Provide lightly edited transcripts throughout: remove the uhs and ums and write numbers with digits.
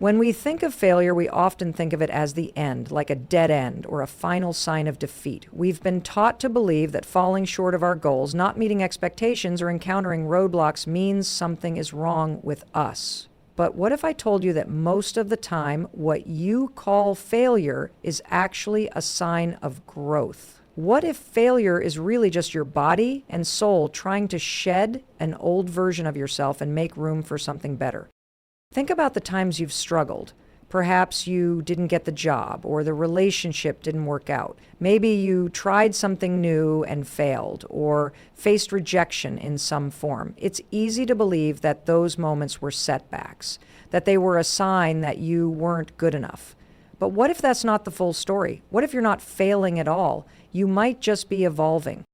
When we think of failure, we often think of it as the end, like a dead end or a final sign of defeat. We've been taught to believe that falling short of our goals, not meeting expectations, or encountering roadblocks means something is wrong with us. But what if I told you that most of the time, what you call failure is actually a sign of growth? What if failure is really just your body and soul trying to shed an old version of yourself and make room for something better? Think about the times you've struggled. Perhaps you didn't get the job, or the relationship didn't work out. Maybe you tried something new and failed, or faced rejection in some form. It's easy to believe that those moments were setbacks, that they were a sign that you weren't good enough. But what if that's not the full story? What if you're not failing at all? You might just be evolving.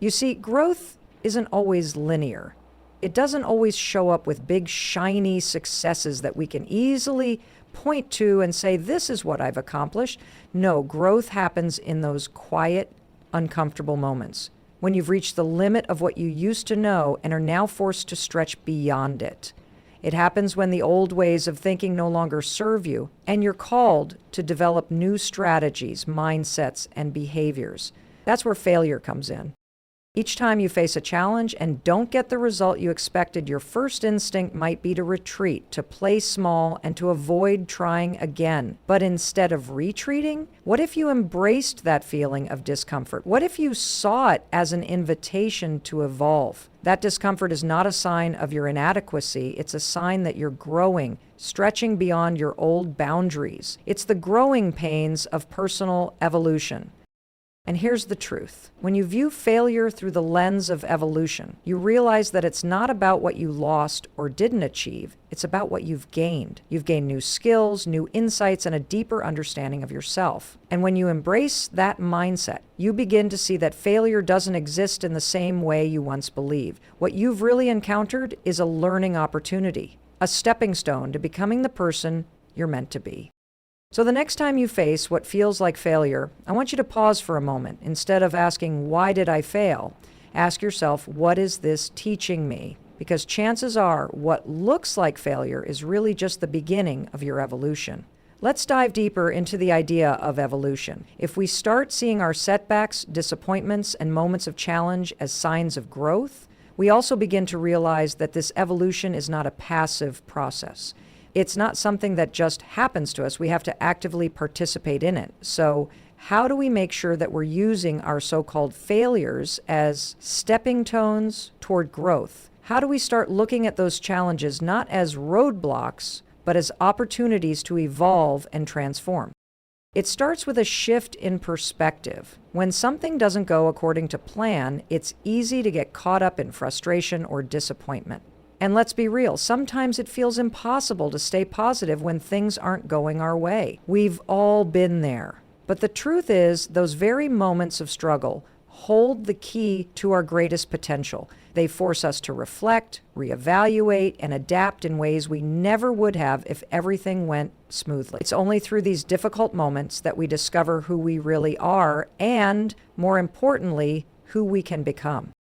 You see, growth isn't always linear. It doesn't always show up with big, shiny successes that we can easily point to and say, this is what I've accomplished. No, growth happens in those quiet, uncomfortable moments, when you've reached the limit of what you used to know and are now forced to stretch beyond it. It happens when the old ways of thinking no longer serve you, and you're called to develop new strategies, mindsets, and behaviors. That's where failure comes in. Each time you face a challenge and don't get the result you expected, your first instinct might be to retreat, to play small, and to avoid trying again. But instead of retreating, what if you embraced that feeling of discomfort? What if you saw it as an invitation to evolve? That discomfort is not a sign of your inadequacy. It's a sign that you're growing, stretching beyond your old boundaries. It's the growing pains of personal evolution. And here's the truth. When you view failure through the lens of evolution, you realize that it's not about what you lost or didn't achieve. It's about what you've gained. You've gained new skills, new insights, and a deeper understanding of yourself. And when you embrace that mindset, you begin to see that failure doesn't exist in the same way you once believed. What you've really encountered is a learning opportunity, a stepping stone to becoming the person you're meant to be. So the next time you face what feels like failure, I want you to pause for a moment. Instead of asking, why did I fail? Ask yourself, what is this teaching me? Because chances are what looks like failure is really just the beginning of your evolution. Let's dive deeper into the idea of evolution. If we start seeing our setbacks, disappointments, and moments of challenge as signs of growth, we also begin to realize that this evolution is not a passive process. It's not something that just happens to us. We have to actively participate in it. So how do we make sure that we're using our so-called failures as stepping stones toward growth? How do we start looking at those challenges not as roadblocks, but as opportunities to evolve and transform? It starts with a shift in perspective. When something doesn't go according to plan, it's easy to get caught up in frustration or disappointment. And let's be real, sometimes it feels impossible to stay positive when things aren't going our way. We've all been there. But the truth is, those very moments of struggle hold the key to our greatest potential. They force us to reflect, reevaluate, and adapt in ways we never would have if everything went smoothly. It's only through these difficult moments that we discover who we really are and, more importantly, who we can become.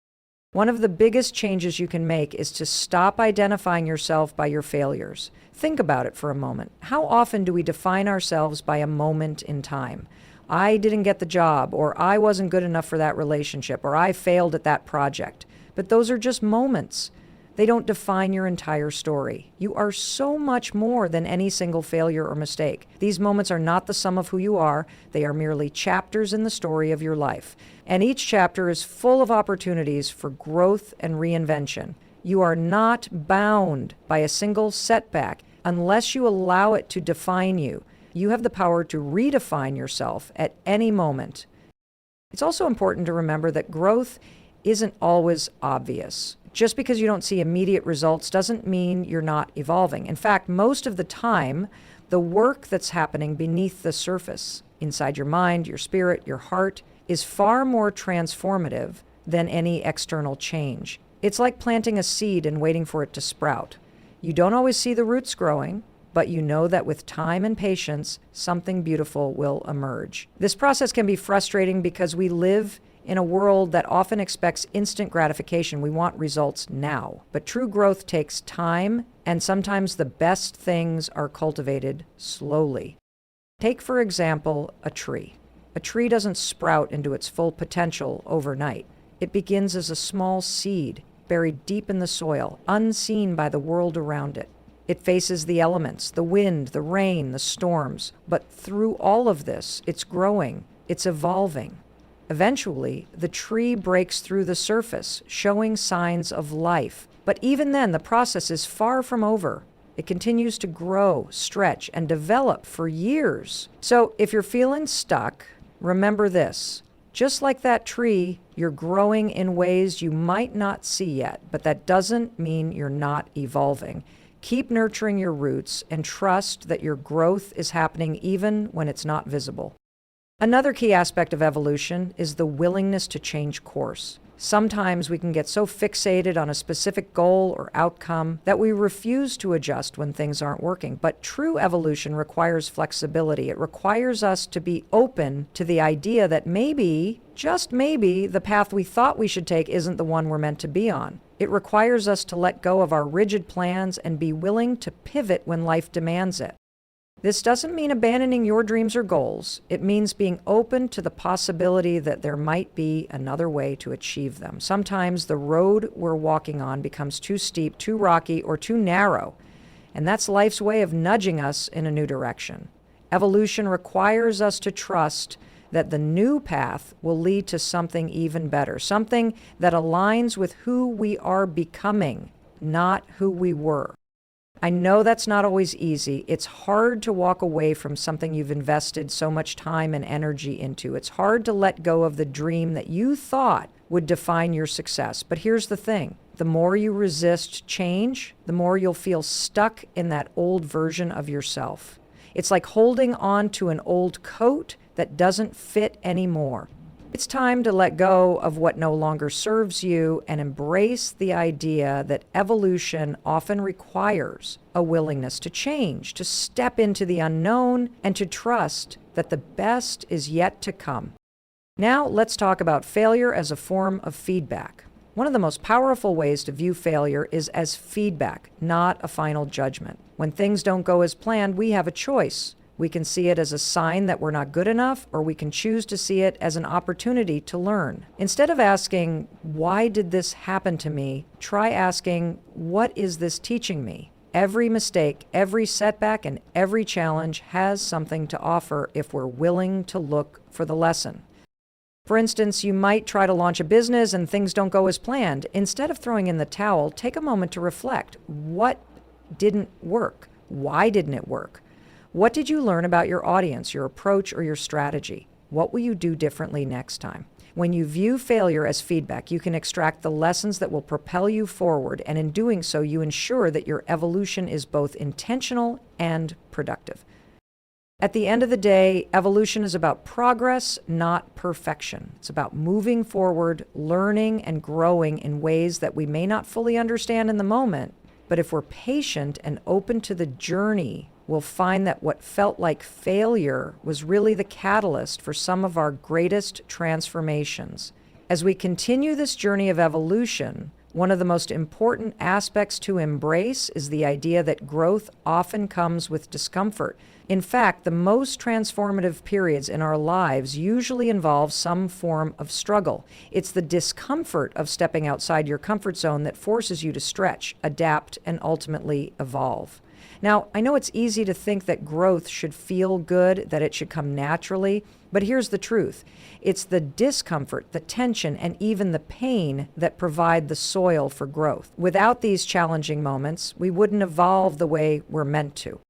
One of the biggest changes you can make is to stop identifying yourself by your failures. Think about it for a moment. How often do we define ourselves by a moment in time? I didn't get the job, or I wasn't good enough for that relationship, or I failed at that project. But those are just moments. They don't define your entire story. You are so much more than any single failure or mistake. These moments are not the sum of who you are. They are merely chapters in the story of your life. And each chapter is full of opportunities for growth and reinvention. You are not bound by a single setback unless you allow it to define you. You have the power to redefine yourself at any moment. It's also important to remember that growth isn't always obvious. Just because you don't see immediate results doesn't mean you're not evolving. In fact, most of the time, the work that's happening beneath the surface, inside your mind, your spirit, your heart, is far more transformative than any external change. It's like planting a seed and waiting for it to sprout. You don't always see the roots growing, but you know that with time and patience, something beautiful will emerge. This process can be frustrating because we live in a world that often expects instant gratification. We want results now. But true growth takes time And sometimes the best things are cultivated slowly. Take, for example, a tree. A tree doesn't sprout into its full potential overnight. It begins as a small seed, buried deep in the soil, unseen by the world around it. It faces the elements, the wind, the rain, the storms. But through all of this, it's growing, it's evolving. Eventually, the tree breaks through the surface, showing signs of life. But even then, the process is far from over. It continues to grow, stretch, and develop for years. So if you're feeling stuck, remember this. Just like that tree, you're growing in ways you might not see yet, but that doesn't mean you're not evolving. Keep nurturing your roots and trust that your growth is happening even when it's not visible. Another key aspect of evolution is the willingness to change course. Sometimes we can get so fixated on a specific goal or outcome that we refuse to adjust when things aren't working. But true evolution requires flexibility. It requires us to be open to the idea that maybe, just maybe, the path we thought we should take isn't the one we're meant to be on. It requires us to let go of our rigid plans and be willing to pivot when life demands it. This doesn't mean abandoning your dreams or goals. It means being open to the possibility that there might be another way to achieve them. Sometimes the road we're walking on becomes too steep, too rocky, or too narrow, and that's life's way of nudging us in a new direction. Evolution requires us to trust that the new path will lead to something even better, something that aligns with who we are becoming, not who we were. I know that's not always easy. It's hard to walk away from something you've invested so much time and energy into. It's hard to let go of the dream that you thought would define your success. But here's the thing. The more you resist change, the more you'll feel stuck in that old version of yourself. It's like holding on to an old coat that doesn't fit anymore. It's time to let go of what no longer serves you and embrace the idea that evolution often requires a willingness to change, to step into the unknown, and to trust that the best is yet to come. Now, let's talk about failure as a form of feedback. One of the most powerful ways to view failure is as feedback, not a final judgment. When things don't go as planned, we have a choice. We can see it as a sign that we're not good enough, or we can choose to see it as an opportunity to learn. Instead of asking, why did this happen to me? Try asking, what is this teaching me? Every mistake, every setback, and every challenge has something to offer if we're willing to look for the lesson. For instance, you might try to launch a business and things don't go as planned. Instead of throwing in the towel, take a moment to reflect. What didn't work? Why didn't it work? What did you learn about your audience, your approach, or your strategy? What will you do differently next time? When you view failure as feedback, you can extract the lessons that will propel you forward, and in doing so, you ensure that your evolution is both intentional and productive. At the end of the day, evolution is about progress, not perfection. It's about moving forward, learning, and growing in ways that we may not fully understand in the moment, but if we're patient and open to the journey, we'll find that what felt like failure was really the catalyst for some of our greatest transformations. As we continue this journey of evolution, one of the most important aspects to embrace is the idea that growth often comes with discomfort. In fact, the most transformative periods in our lives usually involve some form of struggle. It's the discomfort of stepping outside your comfort zone that forces you to stretch, adapt, and ultimately evolve. Now, I know it's easy to think that growth should feel good, that it should come naturally, but here's the truth. It's the discomfort, the tension, and even the pain that provide the soil for growth. Without these challenging moments, we wouldn't evolve the way we're meant to.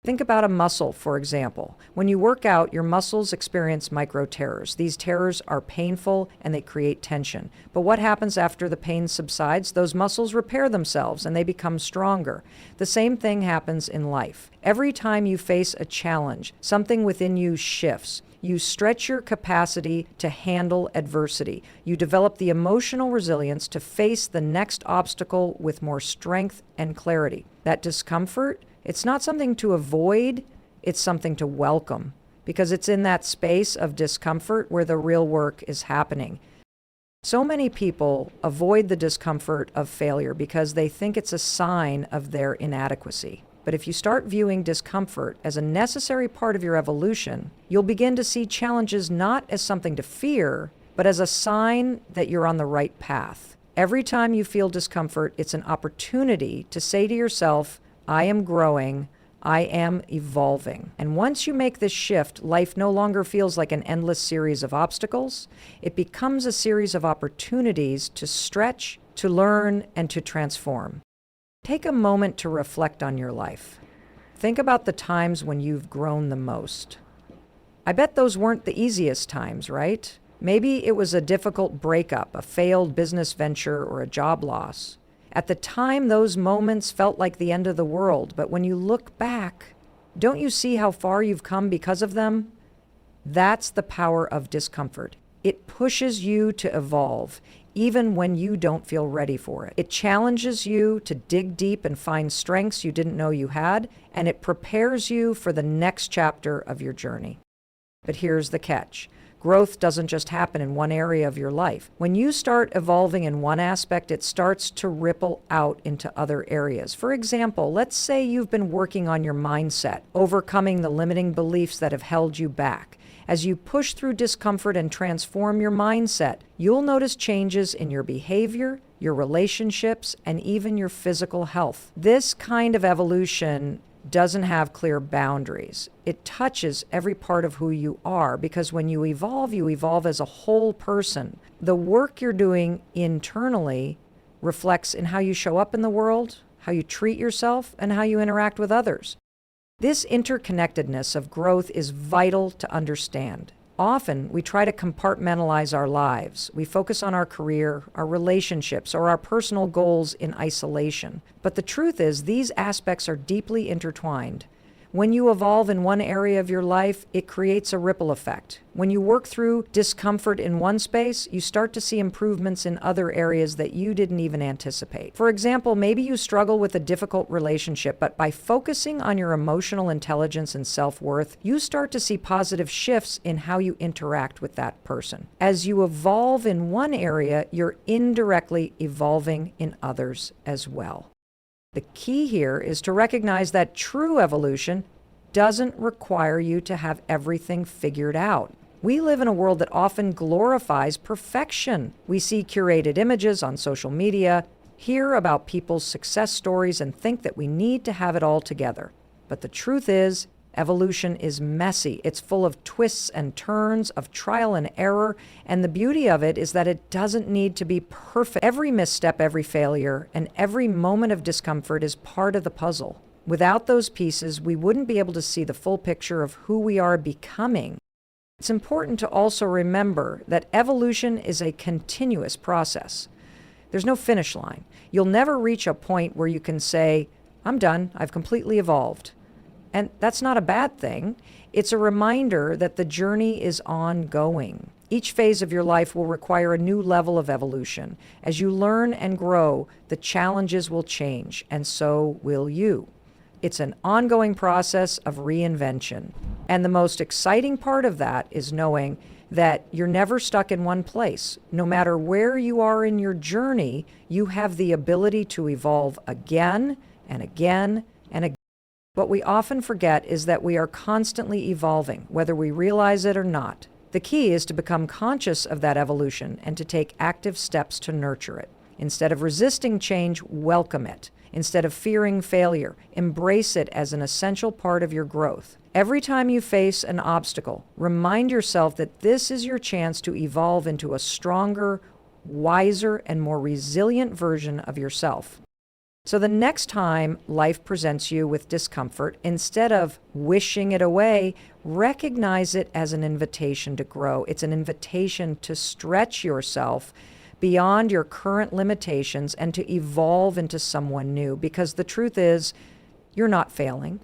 Think about a muscle, for example. When you work out, your muscles experience micro-tears. These tears are painful and they create tension. But what happens after the pain subsides? Those muscles repair themselves and they become stronger. The same thing happens in life. Every time you face a challenge, something within you shifts. You stretch your capacity to handle adversity. You develop the emotional resilience to face the next obstacle with more strength and clarity. That discomfort, it's not something to avoid, it's something to welcome, because it's in that space of discomfort where the real work is happening. So many people avoid the discomfort of failure because they think it's a sign of their inadequacy. But if you start viewing discomfort as a necessary part of your evolution, you'll begin to see challenges not as something to fear, but as a sign that you're on the right path. Every time you feel discomfort, it's an opportunity to say to yourself, I am growing, I am evolving. And once you make this shift, life no longer feels like an endless series of obstacles. It becomes a series of opportunities to stretch, to learn, and to transform. Take a moment to reflect on your life. Think about the times when you've grown the most. I bet those weren't the easiest times, right? Maybe it was a difficult breakup, a failed business venture, or a job loss. At the time, those moments felt like the end of the world, but when you look back, don't you see how far you've come because of them? That's the power of discomfort. It pushes you to evolve, even when you don't feel ready for it. It challenges you to dig deep and find strengths you didn't know you had, and it prepares you for the next chapter of your journey. But here's the catch. Growth doesn't just happen in one area of your life. When you start evolving in one aspect, it starts to ripple out into other areas. For example, let's say you've been working on your mindset, overcoming the limiting beliefs that have held you back. As you push through discomfort and transform your mindset, you'll notice changes in your behavior, your relationships, and even your physical health. This kind of evolution doesn't have clear boundaries. It touches every part of who you are, because when you evolve as a whole person. The work you're doing internally reflects in how you show up in the world, how you treat yourself, and how you interact with others. This interconnectedness of growth is vital to understand. Often, we try to compartmentalize our lives. We focus on our career, our relationships, or our personal goals in isolation. But the truth is, these aspects are deeply intertwined. When you evolve in one area of your life, it creates a ripple effect. When you work through discomfort in one space, you start to see improvements in other areas that you didn't even anticipate. For example, maybe you struggle with a difficult relationship, but by focusing on your emotional intelligence and self-worth, you start to see positive shifts in how you interact with that person. As you evolve in one area, you're indirectly evolving in others as well. The key here is to recognize that true evolution doesn't require you to have everything figured out. We live in a world that often glorifies perfection. We see curated images on social media, hear about people's success stories, and think that we need to have it all together. But the truth is, evolution is messy. It's full of twists and turns, of trial and error, and the beauty of it is that it doesn't need to be perfect. Every misstep, every failure, and every moment of discomfort is part of the puzzle. Without those pieces, we wouldn't be able to see the full picture of who we are becoming. It's important to also remember that evolution is a continuous process. There's no finish line. You'll never reach a point where you can say, I'm done, I've completely evolved. And that's not a bad thing. It's a reminder that the journey is ongoing. Each phase of your life will require a new level of evolution. As you learn and grow, the challenges will change, and so will you. It's an ongoing process of reinvention. And the most exciting part of that is knowing that you're never stuck in one place. No matter where you are in your journey, you have the ability to evolve again and again and again. What we often forget is that we are constantly evolving, whether we realize it or not. The key is to become conscious of that evolution and to take active steps to nurture it. Instead of resisting change, welcome it. Instead of fearing failure, embrace it as an essential part of your growth. Every time you face an obstacle, remind yourself that this is your chance to evolve into a stronger, wiser, and more resilient version of yourself. So the next time life presents you with discomfort, instead of wishing it away, recognize it as an invitation to grow. It's an invitation to stretch yourself beyond your current limitations and to evolve into someone new. Because the truth is, you're not failing.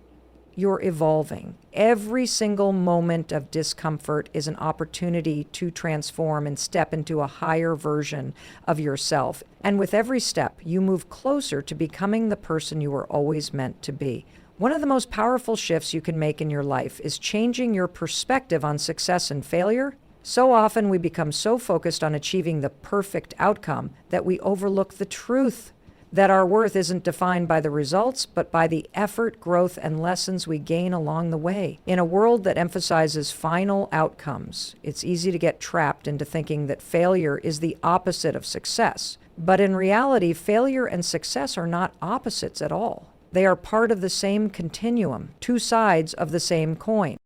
You're evolving. Every single moment of discomfort is an opportunity to transform and step into a higher version of yourself. And with every step, you move closer to becoming the person you were always meant to be. One of the most powerful shifts you can make in your life is changing your perspective on success and failure So often we become so focused on achieving the perfect outcome that we overlook the truth that our worth isn't defined by the results, but by the effort, growth, and lessons we gain along the way. In a world that emphasizes final outcomes, it's easy to get trapped into thinking that failure is the opposite of success. But in reality, failure and success are not opposites at all. They are part of the same continuum, two sides of the same coin.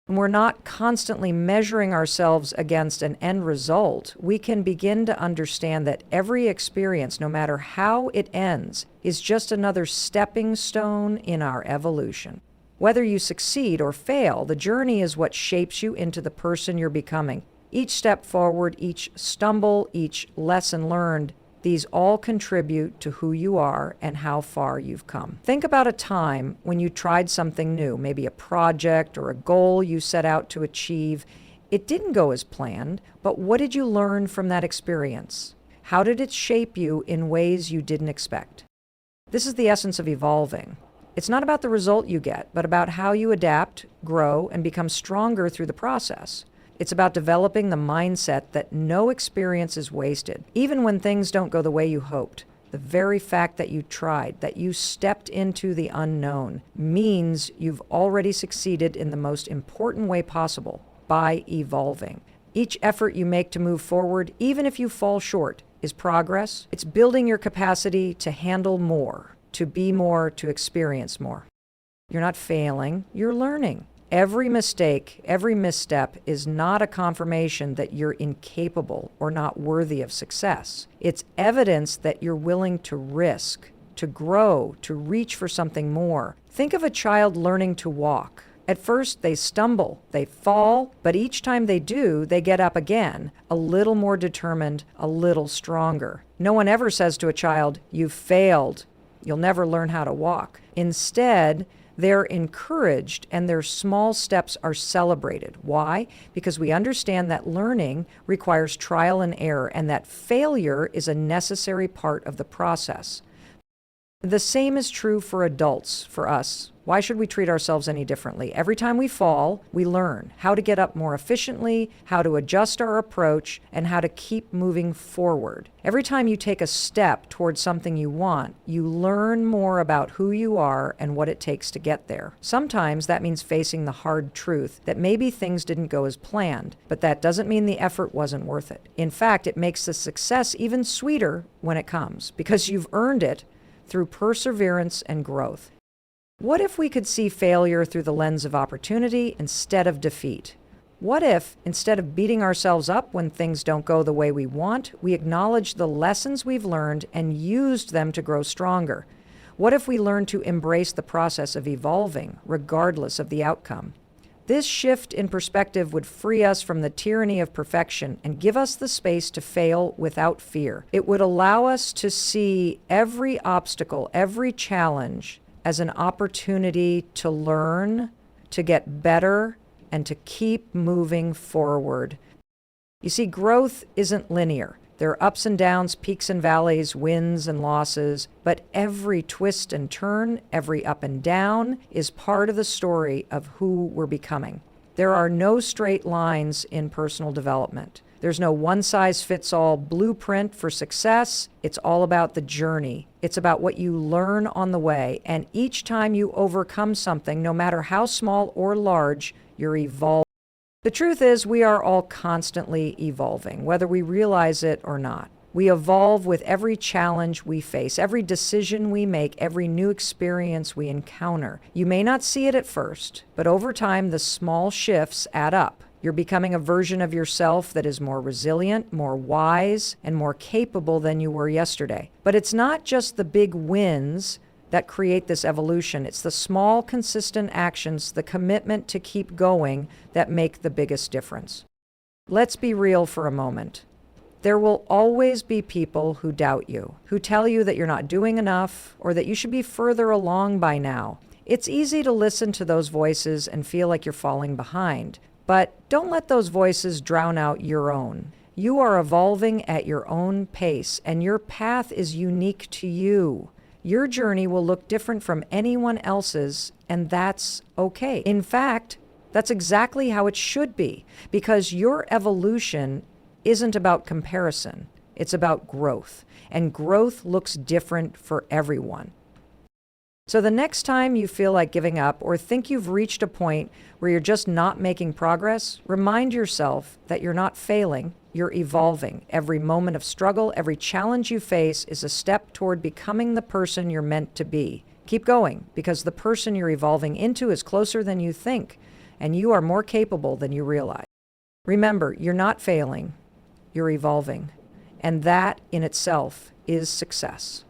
When we're not constantly measuring ourselves against an end result, we can begin to understand that every experience, no matter how it ends, is just another stepping stone in our evolution. Whether you succeed or fail, the journey is what shapes you into the person you're becoming. Each step forward, each stumble, each lesson learned, these all contribute to who you are and how far you've come. Think about a time when you tried something new, maybe a project or a goal you set out to achieve. It didn't go as planned, but what did you learn from that experience? How did it shape you in ways you didn't expect? This is the essence of evolving. It's not about the result you get, but about how you adapt, grow, and become stronger through the process. It's about developing the mindset that no experience is wasted, even when things don't go the way you hoped. The very fact that you tried, that you stepped into the unknown, means you've already succeeded in the most important way possible, by evolving. Each effort you make to move forward, even if you fall short, is progress. It's building your capacity to handle more, to be more, to experience more. You're not failing, you're learning. Every mistake, every misstep is not a confirmation that you're incapable or not worthy of success. It's evidence that you're willing to risk, to grow, to reach for something more. Think of a child learning to walk. At first, they stumble, they fall, but each time they do, they get up again, a little more determined, a little stronger. No one ever says to a child, "You've failed. You'll never learn how to walk." Instead, they're encouraged and their small steps are celebrated. Why? Because we understand that learning requires trial and error and that failure is a necessary part of the process. The same is true for adults, for us. Why should we treat ourselves any differently? Every time we fall, we learn how to get up more efficiently, how to adjust our approach, and how to keep moving forward. Every time you take a step towards something you want, you learn more about who you are and what it takes to get there. Sometimes that means facing the hard truth that maybe things didn't go as planned, but that doesn't mean the effort wasn't worth it. In fact, it makes the success even sweeter when it comes, because you've earned it through perseverance and growth. What if we could see failure through the lens of opportunity instead of defeat? What if, instead of beating ourselves up when things don't go the way we want, we acknowledge the lessons we've learned and used them to grow stronger? What if we learned to embrace the process of evolving, regardless of the outcome? This shift in perspective would free us from the tyranny of perfection and give us the space to fail without fear. It would allow us to see every obstacle, every challenge, as an opportunity to learn, to get better, and to keep moving forward. You see, growth isn't linear. There are ups and downs, peaks and valleys, wins and losses, but every twist and turn, every up and down is part of the story of who we're becoming. There are no straight lines in personal development. There's no one-size-fits-all blueprint for success. It's all about the journey. It's about what you learn on the way, and each time you overcome something, no matter how small or large, you're evolving. The truth is, we are all constantly evolving, whether we realize it or not. We evolve with every challenge we face, every decision we make, every new experience we encounter. You may not see it at first, but over time, the small shifts add up. You're becoming a version of yourself that is more resilient, more wise, and more capable than you were yesterday. But it's not just the big wins that create this evolution. It's the small, consistent actions, the commitment to keep going that make the biggest difference. Let's be real for a moment. There will always be people who doubt you, who tell you that you're not doing enough or that you should be further along by now. It's easy to listen to those voices and feel like you're falling behind, but don't let those voices drown out your own. You are evolving at your own pace, and your path is unique to you. Your journey will look different from anyone else's, and that's okay. In fact, That's exactly how it should be, because your evolution isn't about comparison. It's about growth, and growth looks different for everyone. So the next time you feel like giving up or think you've reached a point where you're just not making progress, remind yourself that you're not failing, you're evolving. Every moment of struggle, every challenge you face is a step toward becoming the person you're meant to be. Keep going, because the person you're evolving into is closer than you think, and you are more capable than you realize. Remember, you're not failing, you're evolving, and that in itself is success.